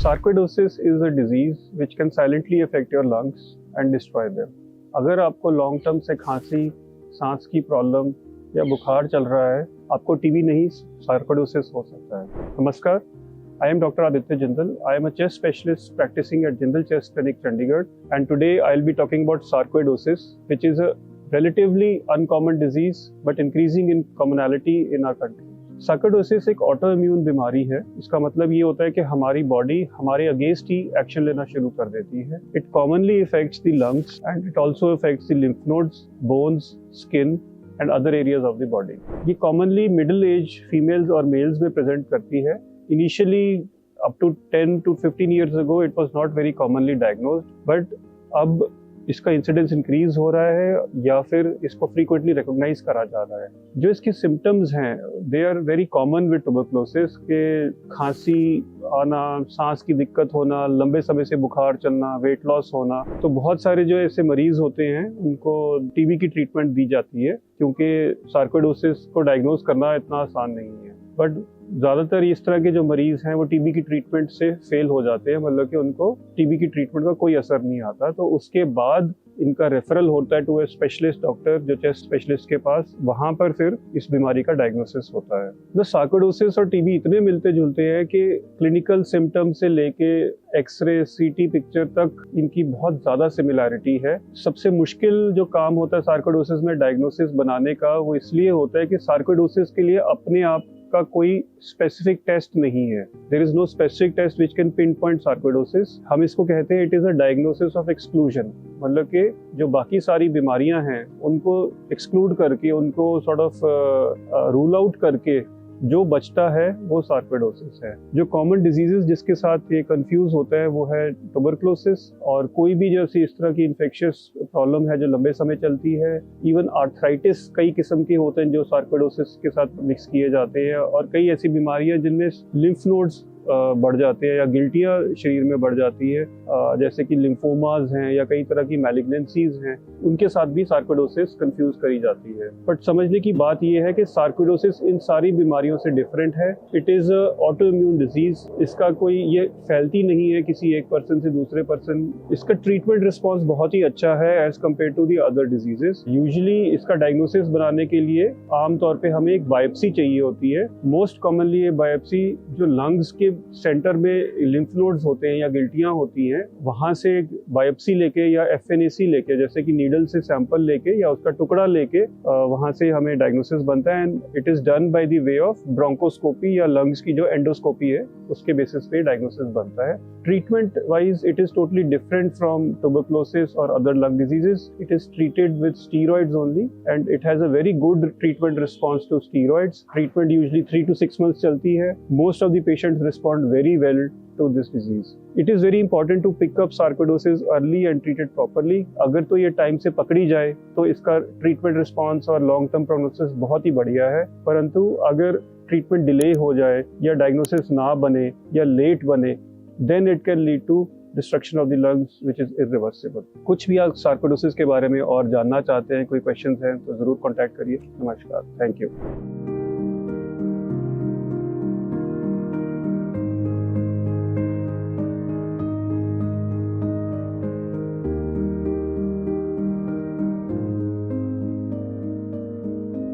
Sarcoidosis is a disease which can silently affect your lungs and destroy them. अगर आपको long term से खांसी, सांस की प्रॉब्लम या बुखार चल रहा है, आपको टीबी नहीं, सार्कोइडोसिस हो सकता है। नमस्कार, I am Dr. Aditya Jindal. I am a chest specialist practicing at Jindal Chest Clinic, Chandigarh, and today I'll be talking about sarcoidosis, which is a relatively uncommon disease but increasing in commonality in our country. Sarcoidosis एक auto immune बीमारी है। इसका मतलब ये होता है कि हमारी बॉडी हमारे अगेंस्ट ही एक्शन लेना शुरू कर देती है। It commonly effects the lungs and it also effects the lymph nodes, bones, skin and other areas of the body. ये कॉमनली मिडिल एज फीमेल्स और मेल्स में प्रेजेंट करती है। Initially up to 10 to 15 years ago it was not very commonly diagnosed, but अब इसका incidence increase हो रहा है या फिर इसको फ्रीक्वेंटली रिकॉग्नाइज करा जा रहा है। जो इसके सिम्टम्स हैं they are very common with tuberculosis के खांसी आना, सांस की दिक्कत होना, लंबे समय से बुखार चलना, वेट लॉस होना। तो बहुत सारे जो ऐसे मरीज होते हैं उनको टीबी की ट्रीटमेंट दी जाती है क्योंकि सार्कोइडोसिस को डायग्नोज करना इतना आसान नहीं है। बट ज़्यादातर इस तरह के जो मरीज़ हैं वो टीबी की ट्रीटमेंट से फेल हो जाते हैं, मतलब कि उनको टीबी की ट्रीटमेंट का कोई असर नहीं आता। तो उसके बाद इनका रेफरल होता है टू ए स्पेशलिस्ट डॉक्टर, जो चेस्ट स्पेशलिस्ट के पास, वहाँ पर फिर इस बीमारी का डायग्नोसिस होता है। तो सार्कोइडोसिस और टीबी इतने मिलते जुलते हैं कि क्लिनिकल सिम्टम से लेके एक्सरे, सीटी पिक्चर तक इनकी बहुत ज़्यादा सिमिलैरिटी है। सबसे मुश्किल जो काम होता है सार्कोइडोसिस में डायग्नोसिस बनाने का, वो इसलिए होता है कि सार्कोइडोसिस के लिए अपने आप का कोई स्पेसिफिक टेस्ट नहीं है। There is no specific test which can pin point sarcoidosis. हम इसको कहते हैं it is a diagnosis of exclusion, मतलब कि जो बाकी सारी बीमारियां हैं उनको एक्सक्लूड करके, उनको सॉर्ट ऑफ रूल आउट करके जो बचता है वो सार्कोइडोसिस है। जो कॉमन डिजीजेस जिसके साथ ये कंफ्यूज होता है वो है ट्यूबरकुलोसिस और कोई भी जैसी इस तरह की इन्फेक्शियस प्रॉब्लम है जो लंबे समय चलती है। इवन आर्थराइटिस कई किस्म के होते हैं जो सार्कोइडोसिस के साथ मिक्स किए जाते हैं, और कई ऐसी बीमारियां जिनमें लिम्फ नोड्स बढ़ जाते हैं या गिल्टियाँ शरीर में बढ़ जाती है, जैसे कि लिम्फोमाज हैं या कई तरह की मैलिग्नेंसीज हैं, उनके साथ भी सार्कोइडोसिस कंफ्यूज करी जाती है। बट समझने की बात यह है कि सार्कोइडोसिस इन सारी बीमारियों से डिफरेंट है। It is auto immune disease. इसका कोई ये फैलती नहीं है किसी एक पर्सन से दूसरे पर्सन। इसका ट्रीटमेंट रिस्पॉन्स बहुत ही अच्छा है as compared to the other diseases. Usually इसका डायग्नोसिस बनाने के लिए आमतौर पर हमें एक बायोप्सी चाहिए होती है। मोस्ट कॉमनली ये बायोप्सी जो लंग्स के सेंटर में लिम्फ नोड्स होते हैं या गिल्टियां होती हैं, वहां से बायोप्सी लेके या एफएनएसी लेके, जैसे कि नीडल से सैंपल लेके या उसका टुकड़ा लेके वहां से हमें डायग्नोसिस बनता है। And it is done by the way of bronchoscopy या लंग्स की जो एंडोस्कोपी है उसके बेसिस पे डायग्नोसिस बनता है। Treatment wise it is totally different from tuberculosis और other lung diseases. It is treated with steroids only and it has a very good treatment response to steroids. Treatment usually 3 to 6 months चलती है। Most of the patients respond very well to this disease. It is very important to pick up sarcoidosis early and treat it properly. अगर तो ये time से पकड़ी जाए तो इसका ट्रीटमेंट रिस्पॉन्स और लॉन्ग टर्म प्रोग्नोसिस बहुत ही बढ़िया है। परंतु अगर ट्रीटमेंट डिले हो जाए या डायग्नोसिस ना बने या लेट बने, then it can lead to destruction of the lungs which is irreversible. कुछ भी आप सार्कोइडोसिस के बारे में और जानना चाहते हैं, कोई क्वेश्चंस हैं तो ज़रूर कॉन्टैक्ट करिए। नमस्कार, थैंक यू।